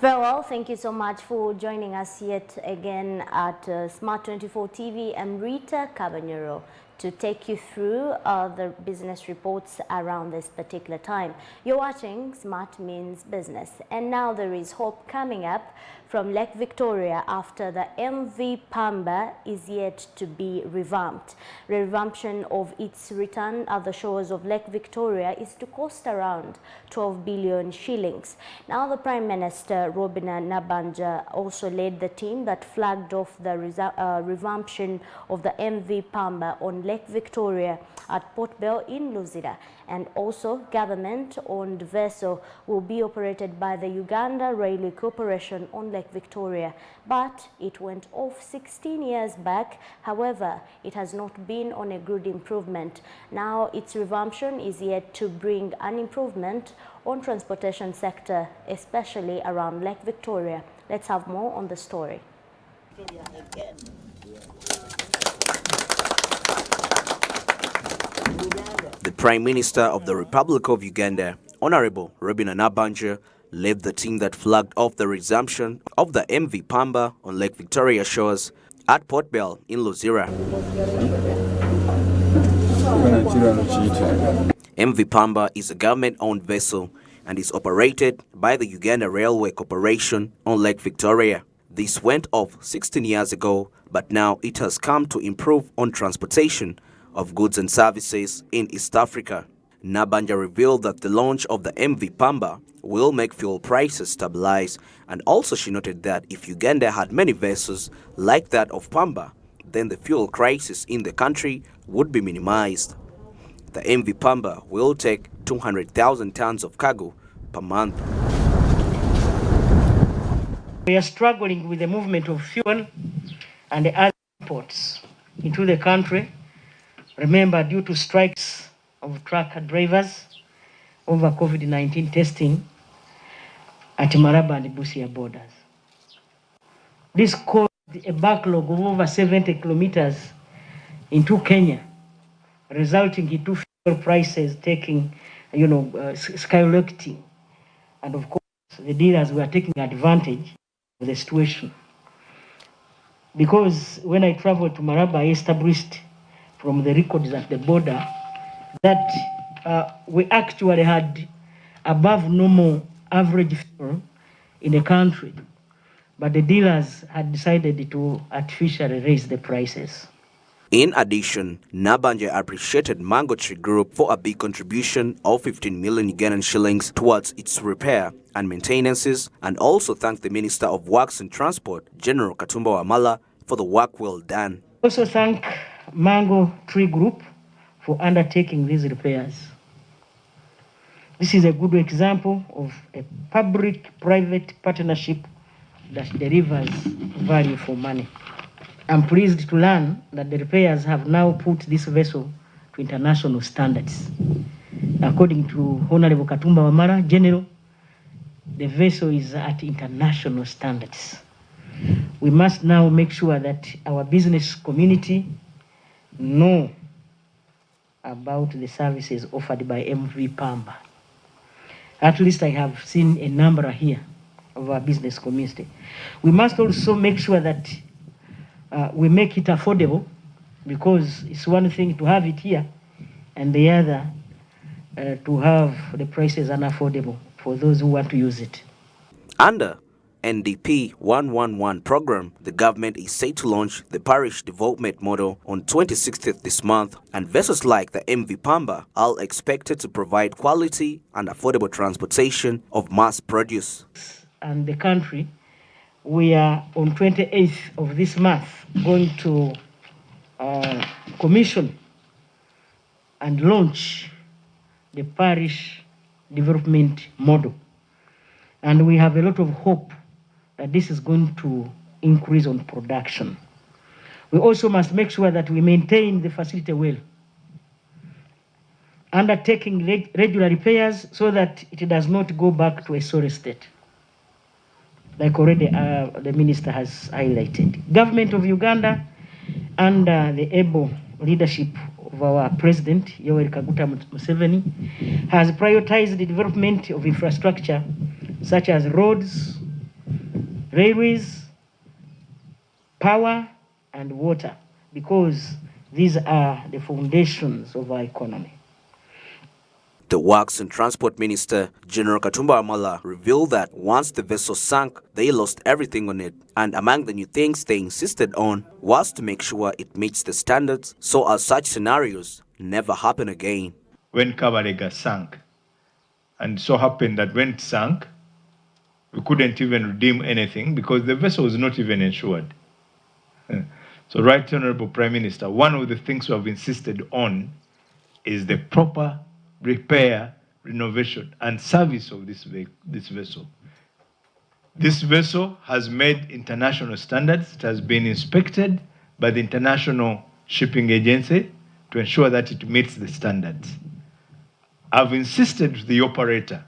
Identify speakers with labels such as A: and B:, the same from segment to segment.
A: Very well, thank you so much for joining us yet again at Smart 24 TV. I'm Rita Cabanyero to take you through the business reports around this particular time. You're watching Smart Means Business, and now there is hope coming up from Lake Victoria after the MV PAMBA is yet to be revamped. The revamption of its return at the shores of Lake Victoria is to cost around 12 billion shillings. Now the Prime Minister, Robina Nabanja, also led the team that flagged off the revamption of the MV PAMBA on Lake Victoria at Port Bell in Luzira. And also government-owned vessel will be operated by the Uganda Railway Corporation on Lake Victoria, but it went off 16 years back. However, it has not been on a good improvement. Now its revamption is yet to bring an improvement on transportation sector, especially around Lake Victoria. Let's have more on the story.
B: The Prime Minister of the Republic of Uganda, Honorable Robina Nabanja, led the team that flagged off the resumption of the MV PAMBA on Lake Victoria shores at Port Bell in Luzira. MV PAMBA is a government-owned vessel and is operated by the Uganda Railway Corporation on Lake Victoria. This went off 16 years ago, but now it has come to improve on transportation of goods and services in East Africa. Nabanja revealed that the launch of the MV PAMBA will make fuel prices stabilize, and also she noted that if Uganda had many vessels like that of PAMBA, then the fuel crisis in the country would be minimized. The MV PAMBA will take 200,000 tons of cargo per month.
C: We are struggling with the movement of fuel and the other imports into the country. Remember, due to strikes of truck drivers over COVID-19 testing at Maraba and Busia borders. This caused a backlog of over 70 kilometers into Kenya, resulting in fuel prices taking, skyrocketing. And of course, the dealers were taking advantage of the situation. Because when I traveled to Maraba, I established from the records at the border that we actually had above normal average fuel in the country, but the dealers had decided to artificially raise the prices.
B: In addition, Nabanja appreciated Mango Tree Group for a big contribution of 15 million Ugandan shillings towards its repair and maintenances, and also thanked the Minister of Works and Transport, General Katumba Wamala, for the work well done.
C: Also thank Mango Tree Group for undertaking these repairs. This is a good example of a public-private partnership that delivers value for money. I'm pleased to learn that the repairs have now put this vessel to international standards. According to Honorable Katumba Wamala, General, the vessel is at international standards. We must now make sure that our business community know about the services offered by MV PAMBA. At least I have seen a number here of our business community. We must also make sure that we make it affordable, because it's one thing to have it here and the other to have the prices unaffordable for those who want to use it.
B: Under NDP 111 program, the government is set to launch the parish development model on 26th this month, and vessels like the MV PAMBA are expected to provide quality and affordable transportation of mass produce.
C: And the country, we are on 28th of this month going to commission and launch the parish development model. And we have a lot of hope that this is going to increase on production. We also must make sure that we maintain the facility well, undertaking regular repairs so that it does not go back to a sorry state, like already the minister has highlighted. Government of Uganda, under the able leadership of our President, Yoweri Kaguta Museveni, has prioritized the development of infrastructure such as roads, railways, power, and water, because these are the foundations of our economy.
B: The Works and Transport Minister, General Katumba Wamala, revealed that once the vessel sank, they lost everything on it. And among the new things they insisted on was to make sure it meets the standards so as such scenarios never happen again.
D: When Kabalega sank, and so happened that when it sank, we couldn't even redeem anything because the vessel was not even insured. So, Right Honorable Prime Minister, one of the things we have insisted on is the proper repair, renovation, and service of this vessel. This vessel has made international standards. It has been inspected by the International Shipping Agency to ensure that it meets the standards. I've insisted to the operator,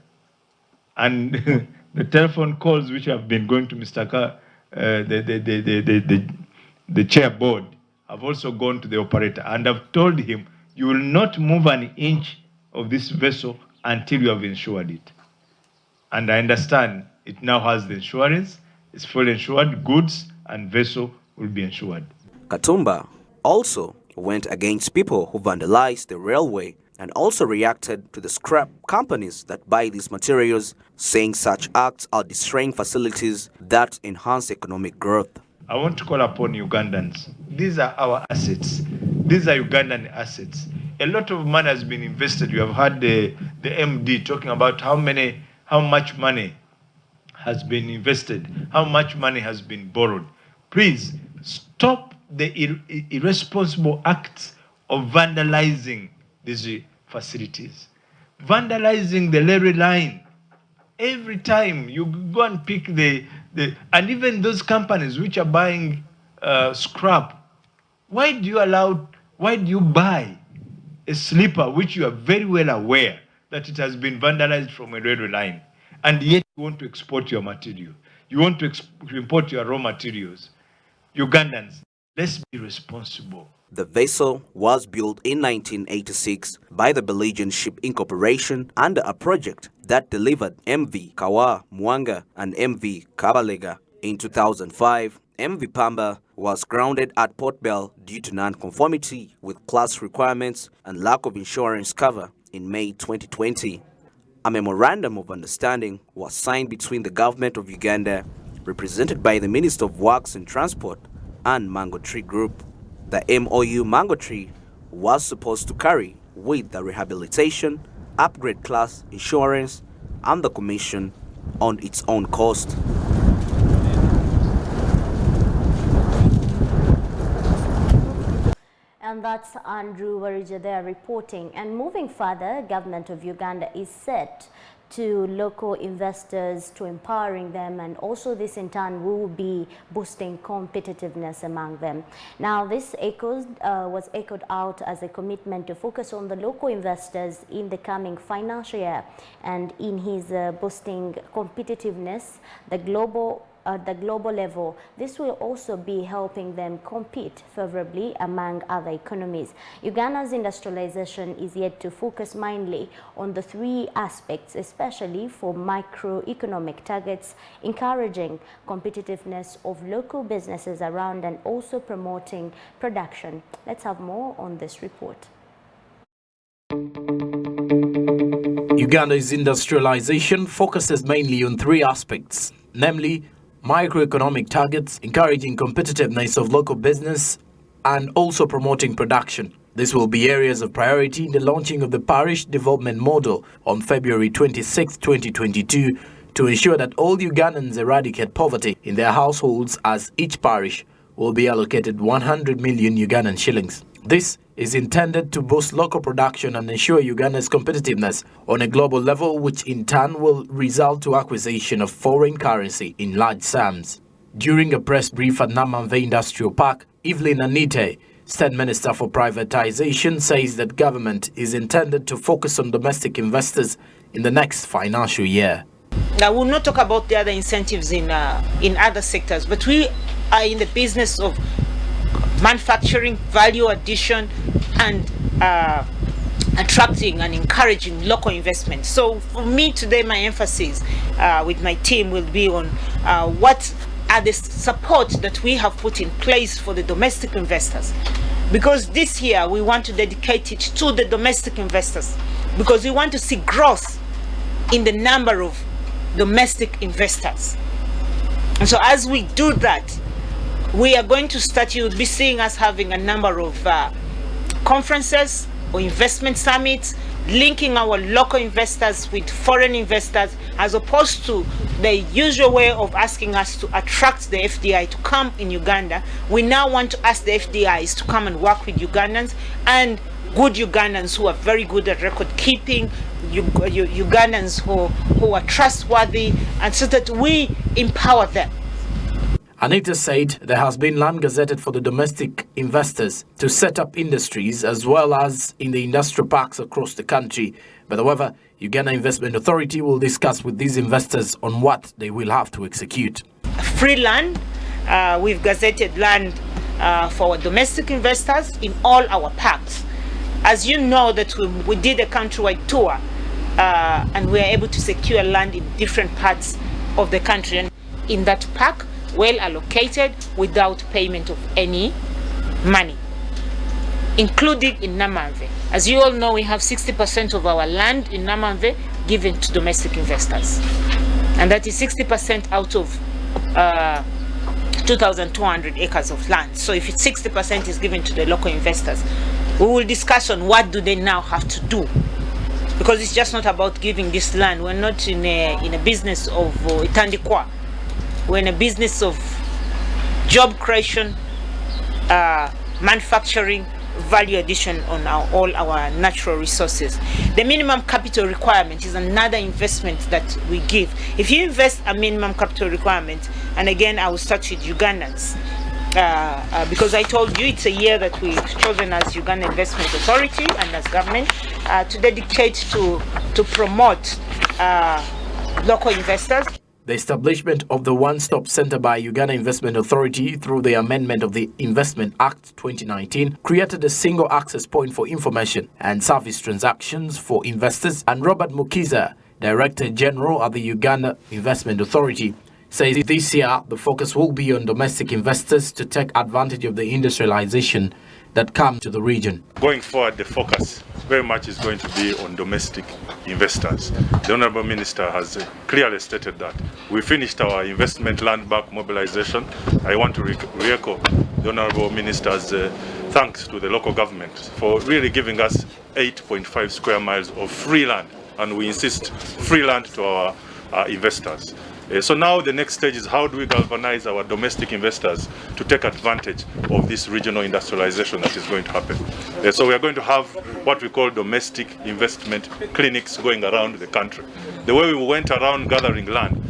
D: and the telephone calls which have been going to Mr. The chair board, I've also gone to the operator, and I've told him, you will not move an inch of this vessel until you have insured it. And I understand it now has the insurance, it's fully insured, goods and vessel will be insured.
B: Katumba also went against people who vandalized the railway and also reacted to the scrap companies that buy these materials, saying such acts are destroying facilities that enhance economic growth.
D: I want to call upon Ugandans. These are our assets. These are Ugandan assets. A lot of money has been invested. You have heard the MD talking about how much money has been invested, how much money has been borrowed. Please stop the irresponsible acts of vandalizing these facilities. Vandalizing the railway line. Every time you go and pick and even those companies which are buying scrap, why do you buy a slipper which you are very well aware that it has been vandalized from a railway line, and yet you want to export your material? You want to import your raw materials. Ugandans, let's be responsible.
B: The vessel was built in 1986 by the Belgian Ship Incorporation under a project that delivered MV Kawa Mwanga and MV Kabalega. In 2005, MV PAMBA was grounded at Port Bell due to non-conformity with class requirements and lack of insurance cover in May 2020. A memorandum of understanding was signed between the government of Uganda, represented by the Minister of Works and Transport, and Mango Tree Group. The MOU Mango Tree was supposed to carry with the rehabilitation, upgrade class insurance, and the commission on its own cost.
A: And that's Andrew Warija there reporting. And moving further, government of Uganda is set to local investors, to empowering them, and also this in turn will be boosting competitiveness among them. Now this was echoed out as a commitment to focus on the local investors in the coming financial year, and in his boosting competitiveness, the global level, this will also be helping them compete favorably among other economies. Uganda's industrialization is yet to focus mainly on the three aspects, especially for microeconomic targets, encouraging competitiveness of local businesses around and also promoting production. Let's have more on this report.
E: Uganda's industrialization focuses mainly on three aspects, namely microeconomic targets, encouraging competitiveness of local business, and also promoting production. This will be areas of priority in the launching of the Parish Development Model on February 26, 2022, to ensure that all Ugandans eradicate poverty in their households, as each parish will be allocated 100 million Ugandan shillings. This is intended to boost local production and ensure Uganda's competitiveness on a global level, which in turn will result to acquisition of foreign currency in large sums. During a press brief at Namanve Industrial Park, Evelyn Anite, State Minister for Privatization, says that government is intended to focus on domestic investors in the next financial year.
F: Now, we'll not talk about the other incentives in other sectors, but we are in the business of manufacturing, value addition, and attracting and encouraging local investment. So for me today, my emphasis with my team will be on what are the support that we have put in place for the domestic investors. Because this year we want to dedicate it to the domestic investors, because we want to see growth in the number of domestic investors. And so as we do that, we are going to start, you'll be seeing us having a number of conferences or investment summits, linking our local investors with foreign investors, as opposed to the usual way of asking us to attract the FDI to come in Uganda. We now want to ask the FDIs to come and work with Ugandans, and good Ugandans who are very good at record keeping, Ugandans who are trustworthy, and so that we empower them.
E: Anita said there has been land gazetted for the domestic investors to set up industries as well as in the industrial parks across the country. But however, Uganda Investment Authority will discuss with these investors on what they will have to execute.
F: Free land, we've gazetted land for our domestic investors in all our parks. As you know, that we did a countrywide tour and we are able to secure land in different parts of the country. And in that park, well allocated, without payment of any money, including in Namanve. As you all know, we have 60% of our land in Namanve given to domestic investors. And that is 60% out of 2,200 acres of land. So if it's 60% is given to the local investors, we will discuss on what do they now have to do. Because it's just not about giving this land. We're not in a business of itandikwa. We're in a business of job creation, manufacturing, value addition on all our natural resources. The minimum capital requirement is another investment that we give. If you invest a minimum capital requirement, and again I will start with Ugandans, because I told you it's a year that we've chosen as Uganda Investment Authority and as government to dedicate to promote local investors.
E: The establishment of the One-Stop Center by Uganda Investment Authority through the amendment of the Investment Act 2019 created a single access point for information and service transactions for investors. And Robert Mukiza, Director General at the Uganda Investment Authority, says this year the focus will be on domestic investors to take advantage of the industrialization that come to the region.
G: Going forward, the focus very much is going to be on domestic investors. The Honourable Minister has clearly stated that. We finished our investment land bank mobilization. I want to re-echo the Honourable Minister's thanks to the local government for really giving us 8.5 square miles of free land, and we insist free land to our investors. So now the next stage is how do we galvanize our domestic investors to take advantage of this regional industrialization that is going to happen. So we are going to have what we call domestic investment clinics going around the country. The way we went around gathering land,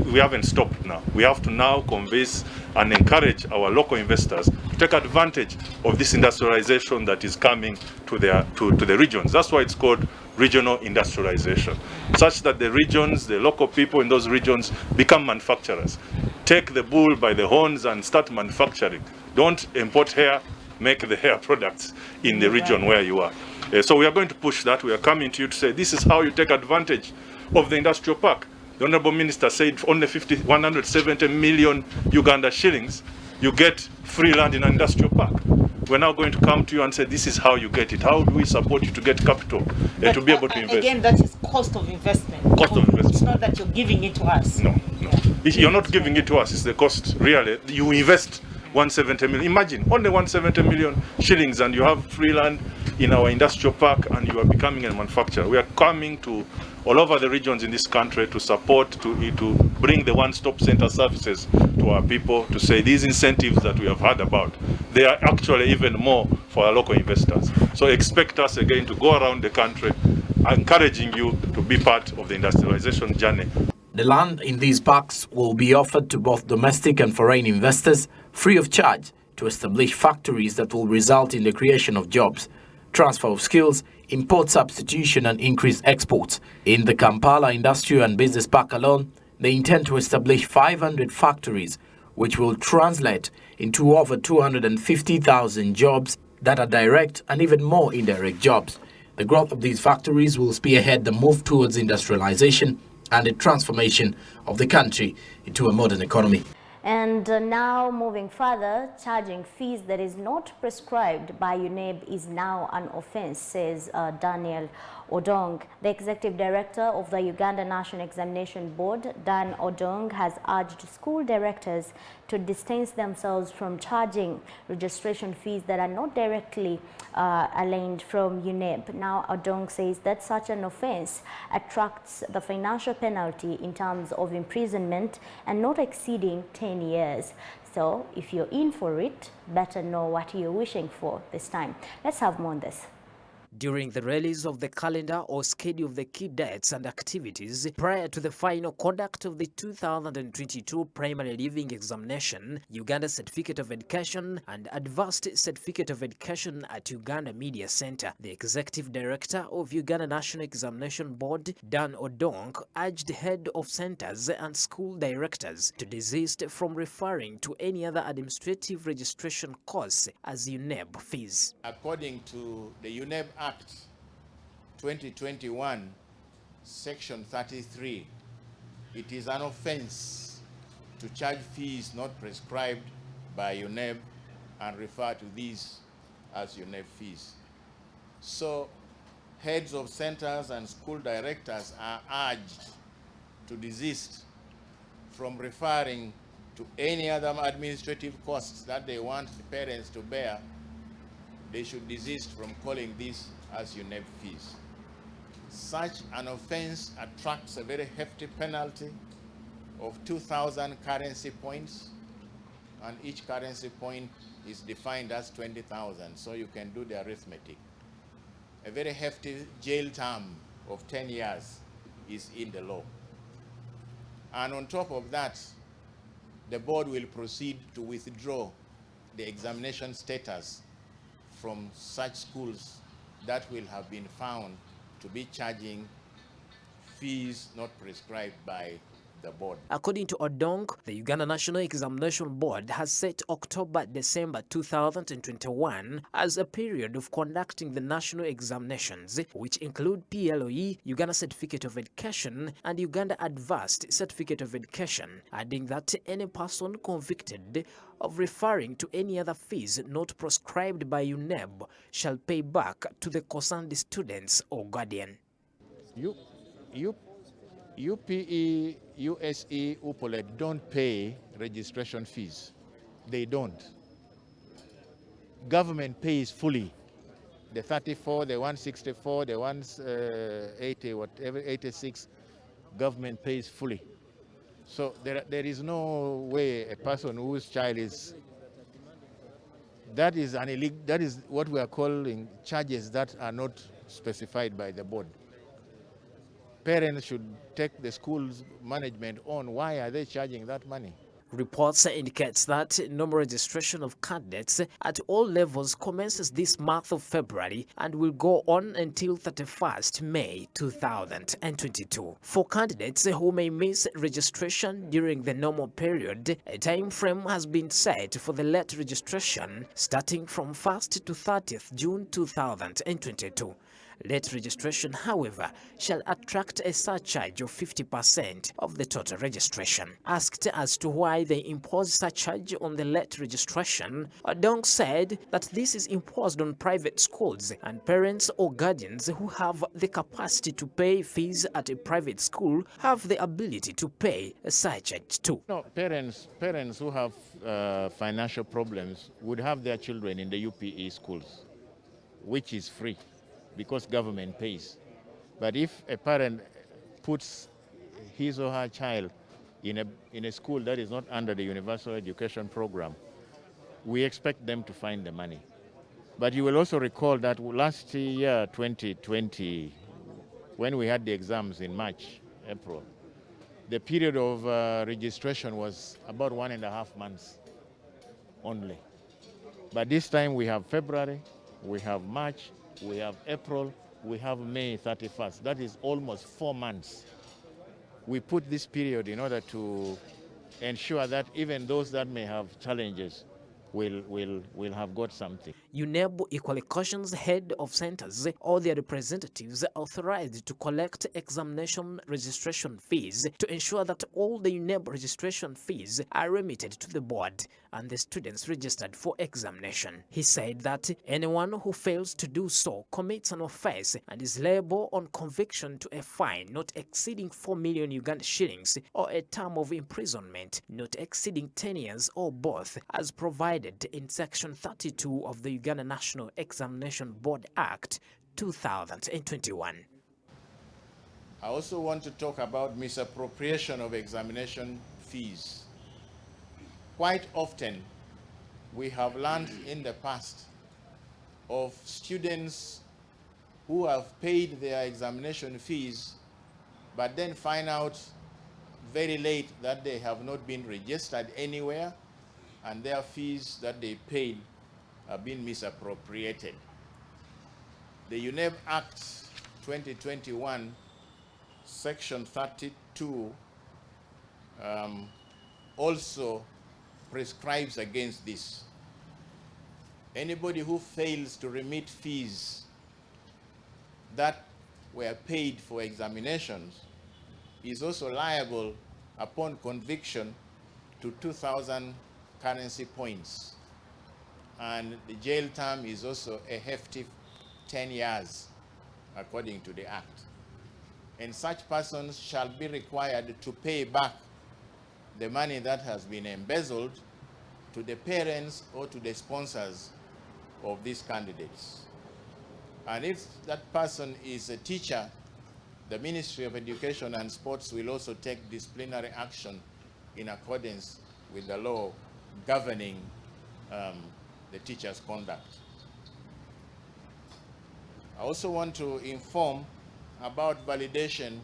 G: we haven't stopped now. We have to now convince and encourage our local investors to take advantage of this industrialization that is coming to the regions. That's why it's called regional industrialization, such that the regions, the local people in those regions become manufacturers. Take the bull by the horns and start manufacturing. Don't import hair, make the hair products in the region where you are. So we are going to push that. We are coming to you to say this is how you take advantage of the industrial park. The Honourable Minister said only 170 million Uganda shillings, you get free land in an industrial park. We're now going to come to you and say this is how you get it. How do we support you to get capital and to be able to invest?
F: Again, that is cost of investment.
G: Cost of investment.
F: It's not that you're giving it to us.
G: No. You're not giving it to us. It's the cost. Really, you invest 170 million. Imagine only 170 million shillings, and you have free land in our industrial park, and you are becoming a manufacturer. We are coming to all over the regions in this country to support, to bring the one-stop center services to our people, to say these incentives that we have heard about, they are actually even more for our local investors. So expect us again to go around the country, encouraging you to be part of the industrialization journey.
E: The land in these parks will be offered to both domestic and foreign investors free of charge to establish factories that will result in the creation of jobs, transfer of skills, import substitution and increased exports. In the Kampala Industrial and Business Park alone, they intend to establish 500 factories, which will translate into over 250,000 jobs that are direct and even more indirect jobs. The growth of these factories will spearhead the move towards industrialization and the transformation of the country into a modern economy.
A: And now moving further, charging fees that is not prescribed by UNEB is now an offense, says Daniel Odong. The executive director of the Uganda National Examination Board, Dan Odong, has urged school directors to distance themselves from charging registration fees that are not directly aligned from UNEB. Now Odong says that such an offense attracts the financial penalty in terms of imprisonment and not exceeding 10 years. So if you're in for it, better know what you're wishing for this time. Let's have more on this.
H: During the release of the calendar or schedule of the key dates and activities prior to the final conduct of the 2022 primary leaving examination, Uganda Certificate of Education and Advanced Certificate of Education at Uganda Media Center, the Executive Director of Uganda National Examination Board, Dan Odong, urged head of centers and school directors to desist from referring to any other administrative registration costs as UNEB fees.
I: According to the UNEB Act 2021, Section 33, it is an offense to charge fees not prescribed by UNEB and refer to these as UNEB fees. So heads of centers and school directors are urged to desist from referring to any other administrative costs that they want the parents to bear. They should desist from calling this as UNEB fees. Such an offense attracts a very hefty penalty of 2,000 currency points, and each currency point is defined as 20,000, so you can do the arithmetic. A very hefty jail term of 10 years is in the law. And on top of that, the board will proceed to withdraw the examination status from such schools that will have been found to be charging fees not prescribed by the board.
H: According to Odong, the Uganda National Examination Board has set October-December 2021 as a period of conducting the national examinations, which include PLOE, Uganda Certificate of Education, and Uganda Advanced Certificate of Education, adding that any person convicted of referring to any other fees not prescribed by UNEB shall pay back to the concerned students or guardian.
I: UPE, USE, UPOLET don't pay registration fees. They don't. Government pays fully. The 34, the 164, the 180, whatever, 86, government pays fully. So there is no way a person whose child is, that is what we are calling charges that are not specified by the board. Parents should take the school's management on why are they charging that money.
H: Reports indicates that normal registration of candidates at all levels commences this month of February and will go on until 31st May 2022. For candidates who may miss registration during the normal period, a time frame has been set for the late registration starting from 1st to 30th June 2022. Late registration, however, shall attract a surcharge of 50% of the total registration. Asked as to why they impose surcharge on the late registration, Odong said that this is imposed on private schools and parents or guardians who have the capacity to pay fees at a private school have the ability to pay a surcharge too.
I: No, parents who have financial problems would have their children in the UPE schools, which is free, because government pays. But if a parent puts his or her child in a school that is not under the universal education program, we expect them to find the money. But you will also recall that last year, 2020, when we had the exams in March, April, the period of registration was about 1.5 months only. But this time we have February, we have March, we have April, we have May 31st. That is almost 4 months. We put this period in order to ensure that even those that may have challenges will have got something.
H: UNEB equally cautions head of centers or their representatives authorized to collect examination registration fees to ensure that all the UNEB registration fees are remitted to the board and the students registered for examination. He said that anyone who fails to do so commits an offense and is liable on conviction to a fine not exceeding 4 million Uganda shillings or a term of imprisonment not exceeding 10 years or both, as provided in Section 32 of the Uganda National Examination Board Act 2021.
I: I also want to talk about misappropriation of examination fees. Quite often, we have learned in the past of students who have paid their examination fees, but then find out very late that they have not been registered anywhere, and their fees that they paid have been misappropriated. The UNEB Act 2021, Section 32, also prescribes against this. Anybody who fails to remit fees that were paid for examinations is also liable upon conviction to 2,000 currency points. And the jail term is also a hefty 10 years, according to the Act. And such persons shall be required to pay back the money that has been embezzled to the parents or to the sponsors of these candidates. And if that person is a teacher, the Ministry of Education and Sports will also take disciplinary action in accordance with the law governing the teacher's conduct. I also want to inform about validation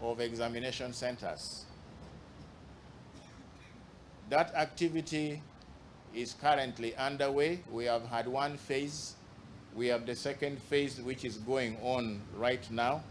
I: of examination centers. That activity is currently underway. We have had one phase. We have the second phase, which is going on right now.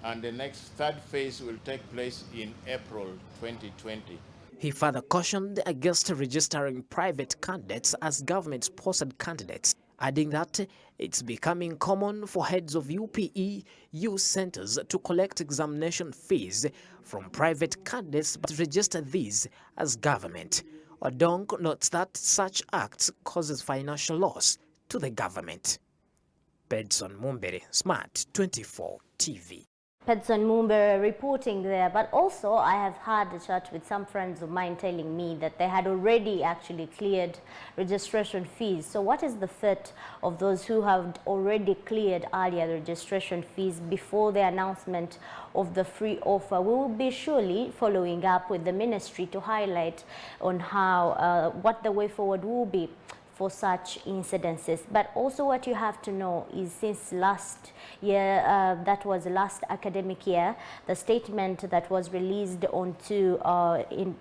I: And the next third phase will take place in April 2020.
H: He further cautioned against registering private candidates as government-sponsored candidates, adding that it's becoming common for heads of UPE youth centers to collect examination fees from private candidates but register these as government. Odong notes that such acts causes financial loss to the government. Bedson Mumbere, Smart 24 TV.
A: Pedson Mumbe reporting there, but also I have had a chat with some friends of mine telling me that they had already actually cleared registration fees. So what is the fate of those who have already cleared earlier registration fees before the announcement of the free offer? We will be surely following up with the ministry to highlight on how what the way forward will be for such incidences. But also what you have to know is since last year, that was last academic year, the statement that was released onto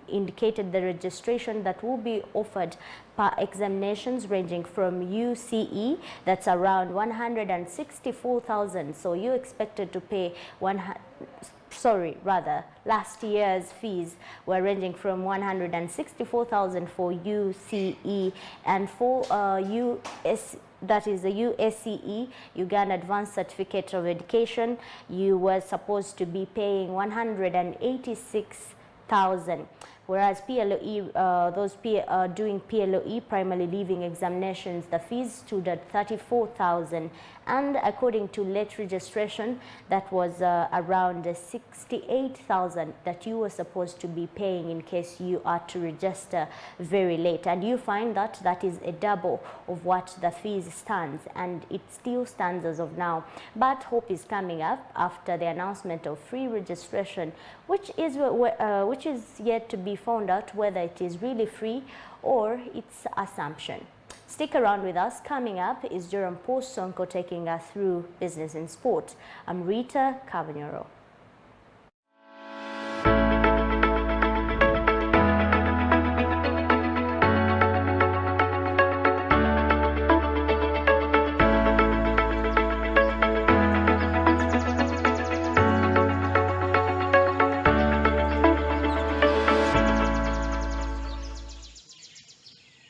A: indicated the registration that will be offered per examinations ranging from UCE, that's around 164,000. So you expected to pay last year's fees were ranging from 164,000 for UCE, and for that is the USCE, Uganda Advanced Certificate of Education, you were supposed to be paying 186,000. Whereas PLOE, those doing PLOE, primarily leaving examinations, the fees stood at 34,000. And according to late registration, that was around 68,000 that you were supposed to be paying in case you are to register very late. And you find that that is a double of what the fees stands, and it still stands as of now. But hope is coming up after the announcement of free registration, which is yet to be found out whether it is really free or it's assumption. Stick around with us. Coming up is Jerome Post Sonko taking us through business and sport. I'm Rita Cavaniero.